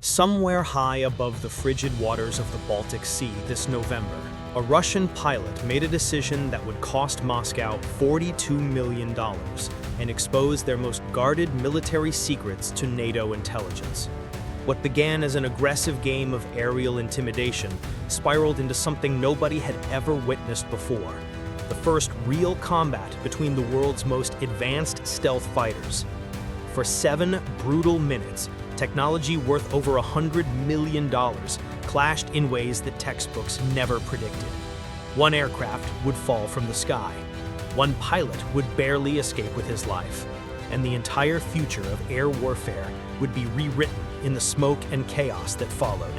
Somewhere high above the frigid waters of the Baltic Sea this November, a Russian pilot made a decision that would cost Moscow $42 million and expose their most guarded military secrets to NATO intelligence. What began as an aggressive game of aerial intimidation spiraled into something nobody had ever witnessed before: the first real combat between the world's most advanced stealth fighters. For 7 brutal minutes, technology worth over $100 million clashed in ways that textbooks never predicted. One aircraft would fall from the sky. One pilot would barely escape with his life. And the entire future of air warfare would be rewritten in the smoke and chaos that followed.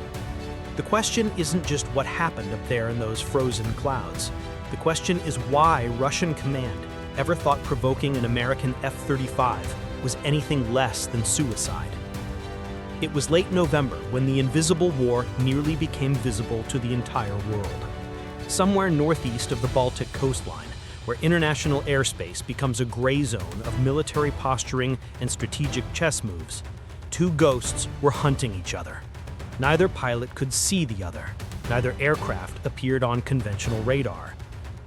The question isn't just what happened up there in those frozen clouds. The question is why Russian command ever thought provoking an American F-35 was anything less than suicide. It was late November when the invisible war nearly became visible to the entire world. Somewhere northeast of the Baltic coastline, where international airspace becomes a gray zone of military posturing and strategic chess moves, 2 ghosts were hunting each other. Neither pilot could see the other. Neither aircraft appeared on conventional radar.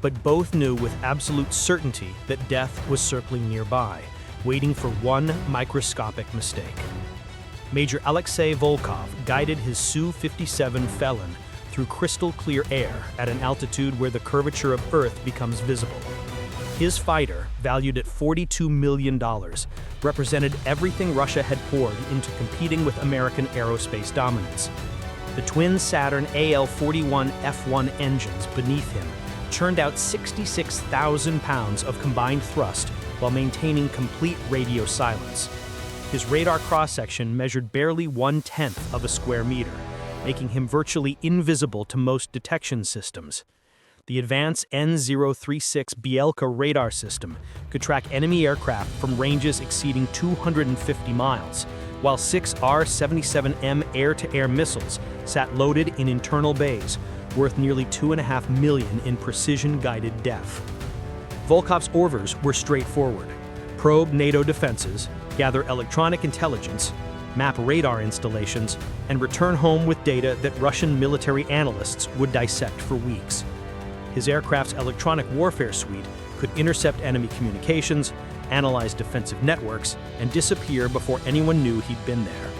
But both knew with absolute certainty that death was circling nearby, waiting for one microscopic mistake. Major Alexei Volkov guided his Su-57 Felon through crystal-clear air at an altitude where the curvature of Earth becomes visible. His fighter, valued at $42 million, represented everything Russia had poured into competing with American aerospace dominance. The twin Saturn AL-41 F1 engines beneath him churned out 66,000 pounds of combined thrust while maintaining complete radio silence. His radar cross-section measured barely 1/10 of a square meter, making him virtually invisible to most detection systems. The advanced N036 Bielka radar system could track enemy aircraft from ranges exceeding 250 miles, while 6 R-77M air-to-air missiles sat loaded in internal bays, worth nearly $2.5 million in precision-guided depth. Volkov's orders were straightforward: probe NATO defenses, gather electronic intelligence, map radar installations, and return home with data that Russian military analysts would dissect for weeks. His aircraft's electronic warfare suite could intercept enemy communications, analyze defensive networks, and disappear before anyone knew he'd been there.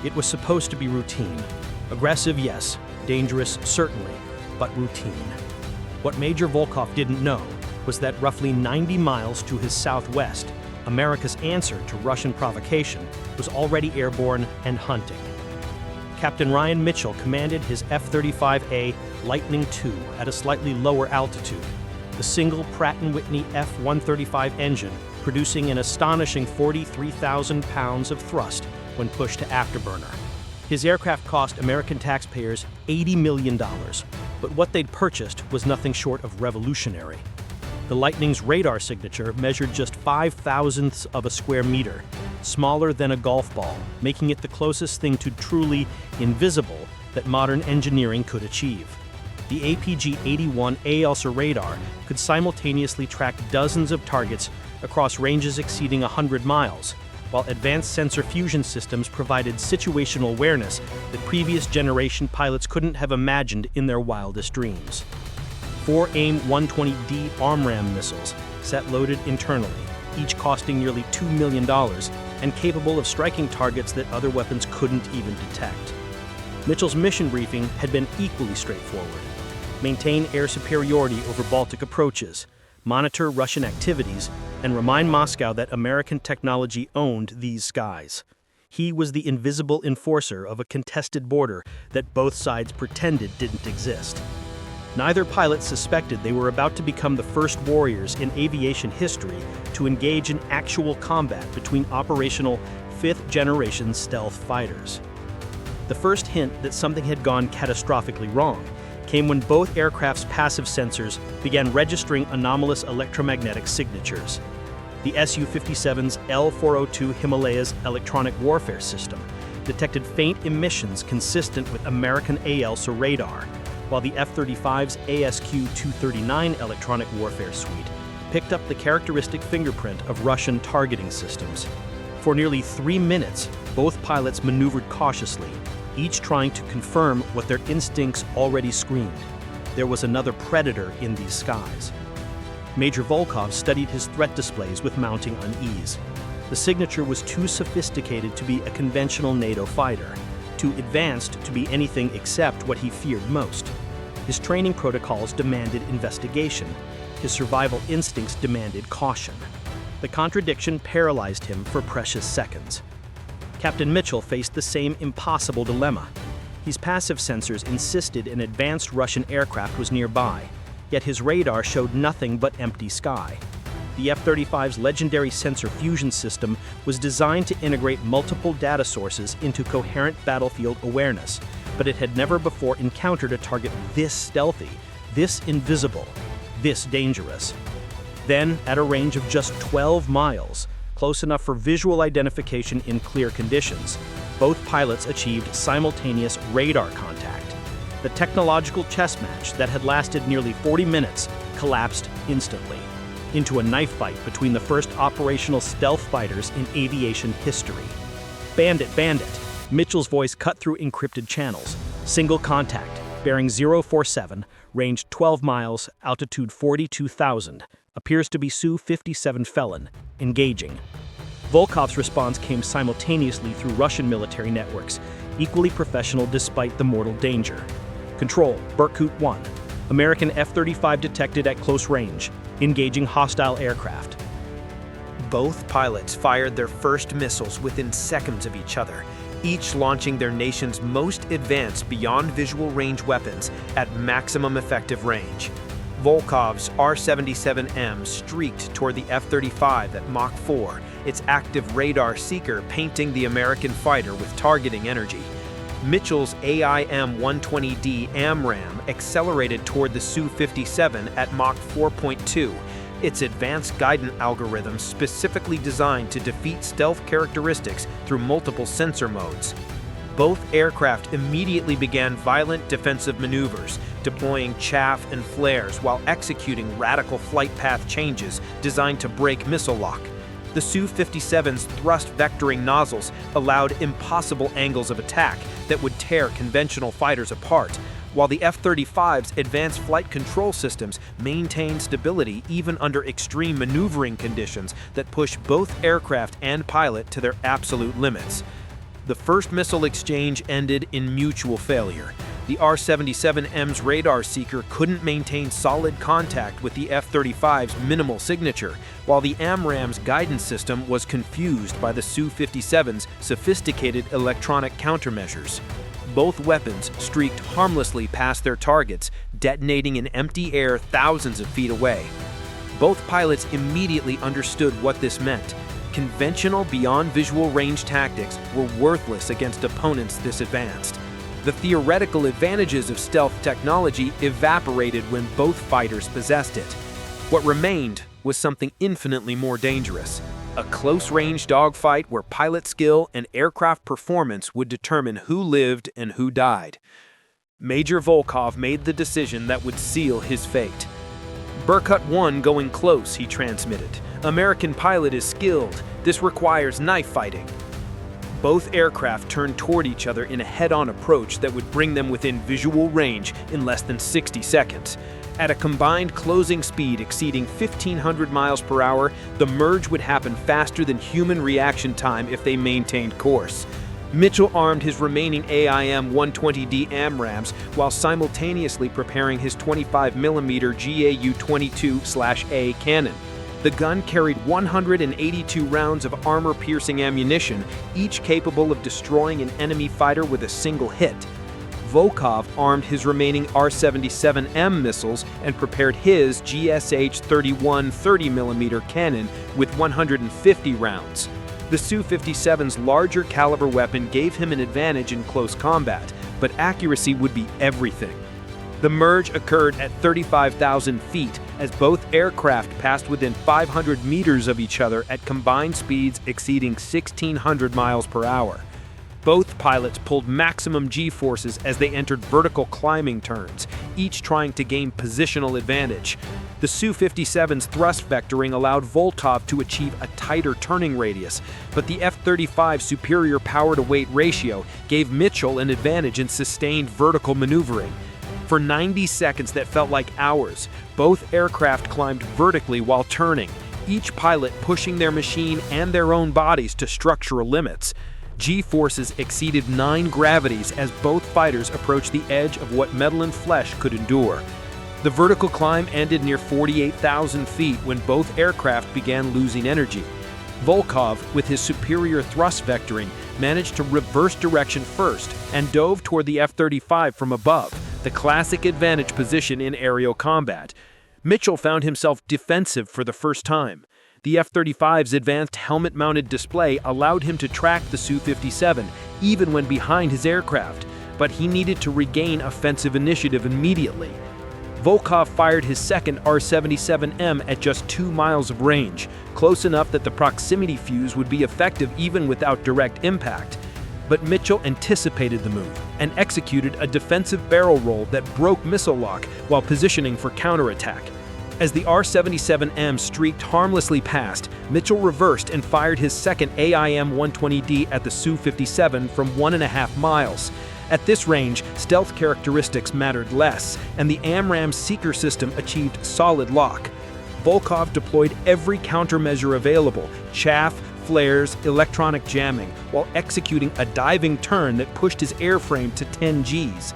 It was supposed to be routine. Aggressive, yes. Dangerous, certainly, but routine. What Major Volkov didn't know was that roughly 90 miles to his southwest, America's answer to Russian provocation was already airborne and hunting. Captain Ryan Mitchell commanded his F-35A Lightning II at a slightly lower altitude, the single Pratt & Whitney F-135 engine producing an astonishing 43,000 pounds of thrust when pushed to afterburner. His aircraft cost American taxpayers $80 million, but what they'd purchased was nothing short of revolutionary. The Lightning's radar signature measured just 5/1000ths of a square meter, smaller than a golf ball, making it the closest thing to truly invisible that modern engineering could achieve. The APG-81 AELSA radar could simultaneously track dozens of targets across ranges exceeding 100 miles, while advanced sensor fusion systems provided situational awareness that previous generation pilots couldn't have imagined in their wildest dreams. 4 AIM-120D ARMRAAM missiles sat loaded internally, each costing nearly $2 million and capable of striking targets that other weapons couldn't even detect. Mitchell's mission briefing had been equally straightforward: maintain air superiority over Baltic approaches, monitor Russian activities, and remind Moscow that American technology owned these skies. He was the invisible enforcer of a contested border that both sides pretended didn't exist. Neither pilot suspected they were about to become the first warriors in aviation history to engage in actual combat between operational 5th-generation stealth fighters. The first hint that something had gone catastrophically wrong came when both aircraft's passive sensors began registering anomalous electromagnetic signatures. The Su-57's L-402 Himalayas electronic warfare system detected faint emissions consistent with American AELSA radar, while the F-35's ASQ-239 electronic warfare suite picked up the characteristic fingerprint of Russian targeting systems. For nearly 3 minutes, both pilots maneuvered cautiously, each trying to confirm what their instincts already screamed. There was another predator in these skies. Major Volkov studied his threat displays with mounting unease. The signature was too sophisticated to be a conventional NATO fighter, too advanced to be anything except what he feared most. His training protocols demanded investigation. His survival instincts demanded caution. The contradiction paralyzed him for precious seconds. Captain Mitchell faced the same impossible dilemma. His passive sensors insisted an advanced Russian aircraft was nearby, yet his radar showed nothing but empty sky. The F-35's legendary sensor fusion system was designed to integrate multiple data sources into coherent battlefield awareness, but it had never before encountered a target this stealthy, this invisible, this dangerous. Then, at a range of just 12 miles, close enough for visual identification in clear conditions, both pilots achieved simultaneous radar contact. The technological chess match that had lasted nearly 40 minutes collapsed instantly into a knife fight between the first operational stealth fighters in aviation history. Bandit, bandit, Mitchell's voice cut through encrypted channels. Single contact, bearing 047, range 12 miles, altitude 42,000. Appears to be Su-57 Felon, engaging. Volkov's response came simultaneously through Russian military networks, equally professional despite the mortal danger. Control, Berkut 1. American F-35 detected at close range, engaging hostile aircraft. Both pilots fired their first missiles within seconds of each other, each launching their nation's most advanced beyond visual range weapons at maximum effective range. Volkov's R-77M streaked toward the F-35 at Mach 4, its active radar seeker painting the American fighter with targeting energy. Mitchell's AIM-120D AMRAAM accelerated toward the Su-57 at Mach 4.2, its advanced guidance algorithms specifically designed to defeat stealth characteristics through multiple sensor modes. Both aircraft immediately began violent defensive maneuvers, deploying chaff and flares while executing radical flight path changes designed to break missile lock. The Su-57's thrust vectoring nozzles allowed impossible angles of attack that would tear conventional fighters apart, while the F-35's advanced flight control systems maintained stability even under extreme maneuvering conditions that push both aircraft and pilot to their absolute limits. The first missile exchange ended in mutual failure. The R-77M's radar seeker couldn't maintain solid contact with the F-35's minimal signature, while the AMRAAM's guidance system was confused by the Su-57's sophisticated electronic countermeasures. Both weapons streaked harmlessly past their targets, detonating in empty air thousands of feet away. Both pilots immediately understood what this meant. Conventional beyond visual range tactics were worthless against opponents this advanced. The theoretical advantages of stealth technology evaporated when both fighters possessed it. What remained was something infinitely more dangerous: a close-range dogfight where pilot skill and aircraft performance would determine who lived and who died. Major Volkov made the decision that would seal his fate. "Berkut 1 going close," he transmitted. "American pilot is skilled. This requires knife fighting." Both aircraft turned toward each other in a head-on approach that would bring them within visual range in less than 60 seconds. At a combined closing speed exceeding 1,500 miles per hour, the merge would happen faster than human reaction time if they maintained course. Mitchell armed his remaining AIM-120D AMRAAMs while simultaneously preparing his 25mm GAU-22/A cannon. The gun carried 182 rounds of armor-piercing ammunition, each capable of destroying an enemy fighter with a single hit. Volkov armed his remaining R-77M missiles and prepared his GSH-31 30mm cannon with 150 rounds. The Su-57's larger caliber weapon gave him an advantage in close combat, but accuracy would be everything. The merge occurred at 35,000 feet as both aircraft passed within 500 meters of each other at combined speeds exceeding 1,600 miles per hour. Both pilots pulled maximum G-forces as they entered vertical climbing turns, each trying to gain positional advantage. The Su-57's thrust vectoring allowed Volkov to achieve a tighter turning radius, but the F-35's superior power-to-weight ratio gave Mitchell an advantage in sustained vertical maneuvering. For 90 seconds that felt like hours, both aircraft climbed vertically while turning, each pilot pushing their machine and their own bodies to structural limits. G-forces exceeded 9 gravities as both fighters approached the edge of what metal and flesh could endure. The vertical climb ended near 48,000 feet when both aircraft began losing energy. Volkov, with his superior thrust vectoring, managed to reverse direction first and dove toward the F-35 from above, the classic advantage position in aerial combat. Mitchell found himself defensive for the first time. The F-35's advanced helmet-mounted display allowed him to track the Su-57, even when behind his aircraft, but he needed to regain offensive initiative immediately. Volkov fired his second R-77M at just 2 miles of range, close enough that the proximity fuse would be effective even without direct impact. But Mitchell anticipated the move and executed a defensive barrel roll that broke missile lock while positioning for counterattack. As the R-77M streaked harmlessly past, Mitchell reversed and fired his second AIM-120D at the Su-57 from 1.5 miles. At this range, stealth characteristics mattered less, and the AMRAAM's seeker system achieved solid lock. Volkov deployed every countermeasure available: chaff, flares, electronic jamming, while executing a diving turn that pushed his airframe to 10 Gs.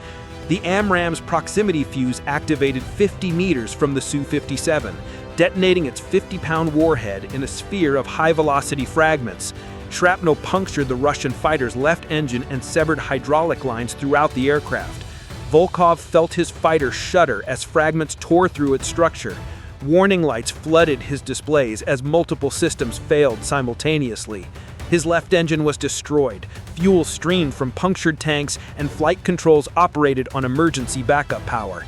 The AMRAAM's proximity fuse activated 50 meters from the Su-57, detonating its 50-pound warhead in a sphere of high-velocity fragments. Shrapnel punctured the Russian fighter's left engine and severed hydraulic lines throughout the aircraft. Volkov felt his fighter shudder as fragments tore through its structure. Warning lights flooded his displays as multiple systems failed simultaneously. His left engine was destroyed, fuel streamed from punctured tanks, and flight controls operated on emergency backup power.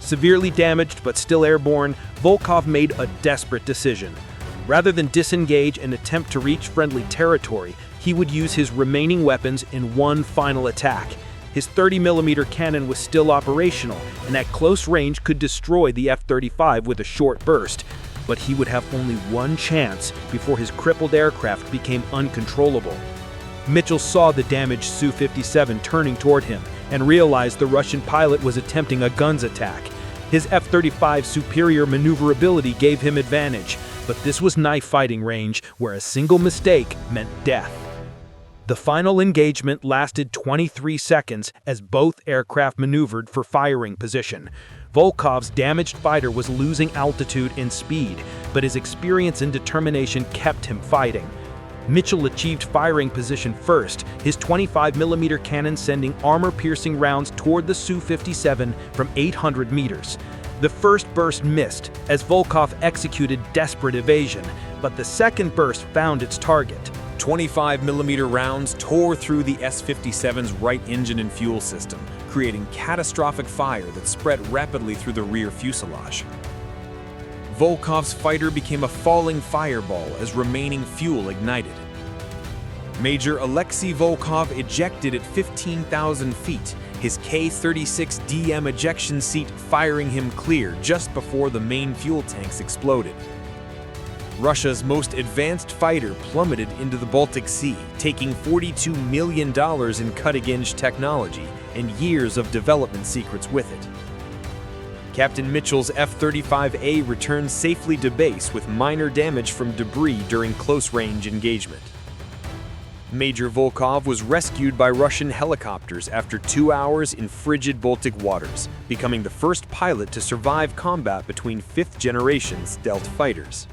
Severely damaged but still airborne, Volkov made a desperate decision. Rather than disengage and attempt to reach friendly territory, he would use his remaining weapons in one final attack. His 30mm cannon was still operational, and at close range could destroy the F-35 with a short burst. But he would have only one chance before his crippled aircraft became uncontrollable. Mitchell saw the damaged Su-57 turning toward him and realized the Russian pilot was attempting a guns attack. His F-35's superior maneuverability gave him advantage, but this was knife fighting range where a single mistake meant death. The final engagement lasted 23 seconds as both aircraft maneuvered for firing position. Volkov's damaged fighter was losing altitude and speed, but his experience and determination kept him fighting. Mitchell achieved firing position first, his 25mm cannon sending armor-piercing rounds toward the Su-57 from 800 meters. The first burst missed as Volkov executed desperate evasion, but the second burst found its target. 25mm rounds tore through the S-57's right engine and fuel system, creating catastrophic fire that spread rapidly through the rear fuselage. Volkov's fighter became a falling fireball as remaining fuel ignited. Major Alexei Volkov ejected at 15,000 feet, his K-36DM ejection seat firing him clear just before the main fuel tanks exploded. Russia's most advanced fighter plummeted into the Baltic Sea, taking $42 million in cutting-edge technology and years of development secrets with it. Captain Mitchell's F-35A returned safely to base with minor damage from debris during close-range engagement. Major Volkov was rescued by Russian helicopters after 2 hours in frigid Baltic waters, becoming the first pilot to survive combat between fifth-generation stealth fighters.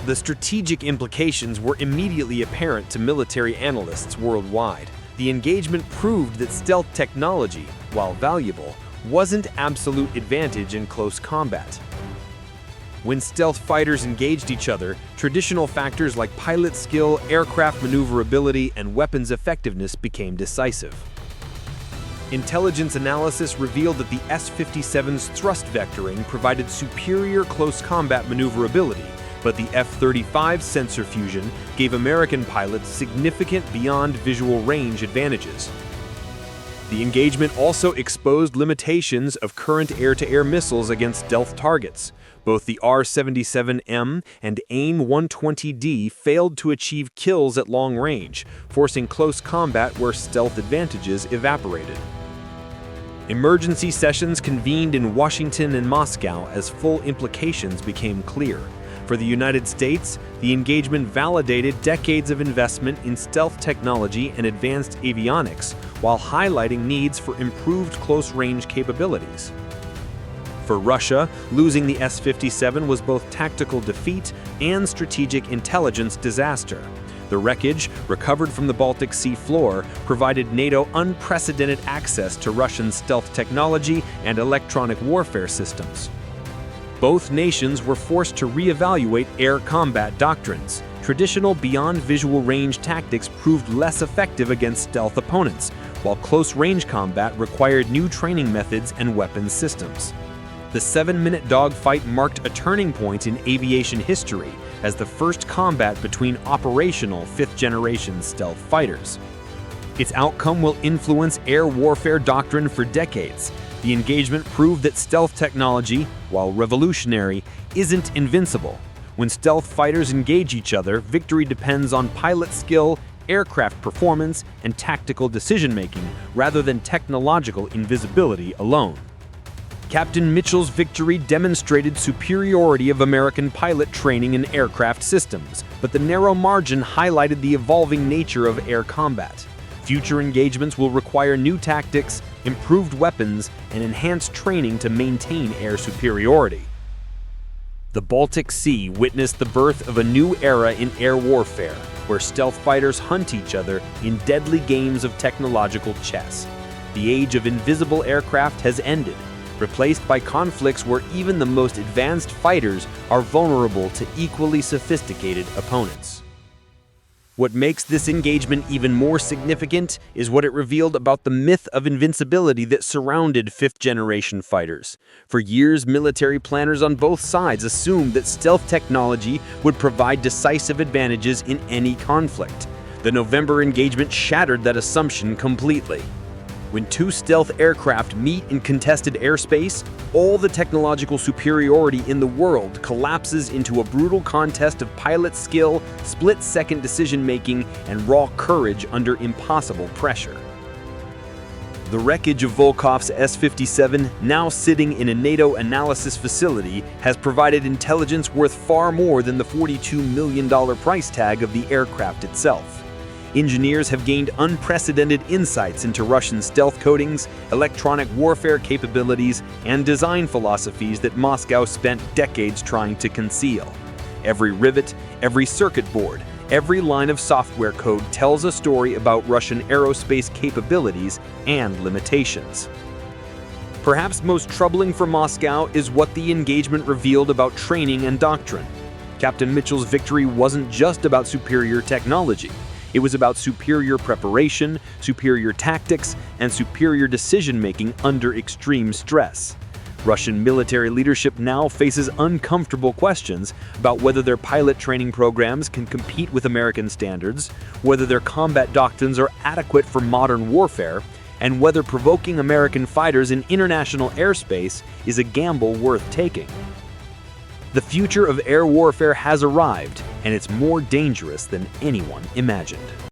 The strategic implications were immediately apparent to military analysts worldwide. The engagement proved that stealth technology, while valuable, wasn't absolute advantage in close combat. When stealth fighters engaged each other, traditional factors like pilot skill, aircraft maneuverability, and weapons effectiveness became decisive. Intelligence analysis revealed that the S-57's thrust vectoring provided superior close combat maneuverability, but the F-35's sensor fusion gave American pilots significant beyond visual range advantages. The engagement also exposed limitations of current air-to-air missiles against stealth targets. Both the R-77M and AIM-120D failed to achieve kills at long range, forcing close combat where stealth advantages evaporated. Emergency sessions convened in Washington and Moscow as full implications became clear. For the United States, the engagement validated decades of investment in stealth technology and advanced avionics, while highlighting needs for improved close-range capabilities. For Russia, losing the S-57 was both tactical defeat and strategic intelligence disaster. The wreckage, recovered from the Baltic Sea floor, provided NATO unprecedented access to Russian stealth technology and electronic warfare systems. Both nations were forced to reevaluate air combat doctrines. Traditional beyond visual range tactics proved less effective against stealth opponents, while close-range combat required new training methods and weapons systems. The 7-minute dogfight marked a turning point in aviation history as the first combat between operational fifth-generation stealth fighters. Its outcome will influence air warfare doctrine for decades. The engagement proved that stealth technology, while revolutionary, isn't invincible. When stealth fighters engage each other, victory depends on pilot skill, aircraft performance, and tactical decision-making, rather than technological invisibility alone. Captain Mitchell's victory demonstrated superiority of American pilot training and aircraft systems, but the narrow margin highlighted the evolving nature of air combat. Future engagements will require new tactics, improved weapons, and enhanced training to maintain air superiority. The Baltic Sea witnessed the birth of a new era in air warfare, where stealth fighters hunt each other in deadly games of technological chess. The age of invisible aircraft has ended, replaced by conflicts where even the most advanced fighters are vulnerable to equally sophisticated opponents. What makes this engagement even more significant is what it revealed about the myth of invincibility that surrounded fifth-generation fighters. For years, military planners on both sides assumed that stealth technology would provide decisive advantages in any conflict. The November engagement shattered that assumption completely. When two stealth aircraft meet in contested airspace, all the technological superiority in the world collapses into a brutal contest of pilot skill, split-second decision-making, and raw courage under impossible pressure. The wreckage of Volkov's S-57, now sitting in a NATO analysis facility, has provided intelligence worth far more than the $42 million price tag of the aircraft itself. Engineers have gained unprecedented insights into Russian stealth coatings, electronic warfare capabilities, and design philosophies that Moscow spent decades trying to conceal. Every rivet, every circuit board, every line of software code tells a story about Russian aerospace capabilities and limitations. Perhaps most troubling for Moscow is what the engagement revealed about training and doctrine. Captain Mitchell's victory wasn't just about superior technology. It was about superior preparation, superior tactics, and superior decision-making under extreme stress. Russian military leadership now faces uncomfortable questions about whether their pilot training programs can compete with American standards, whether their combat doctrines are adequate for modern warfare, and whether provoking American fighters in international airspace is a gamble worth taking. The future of air warfare has arrived, and it's more dangerous than anyone imagined.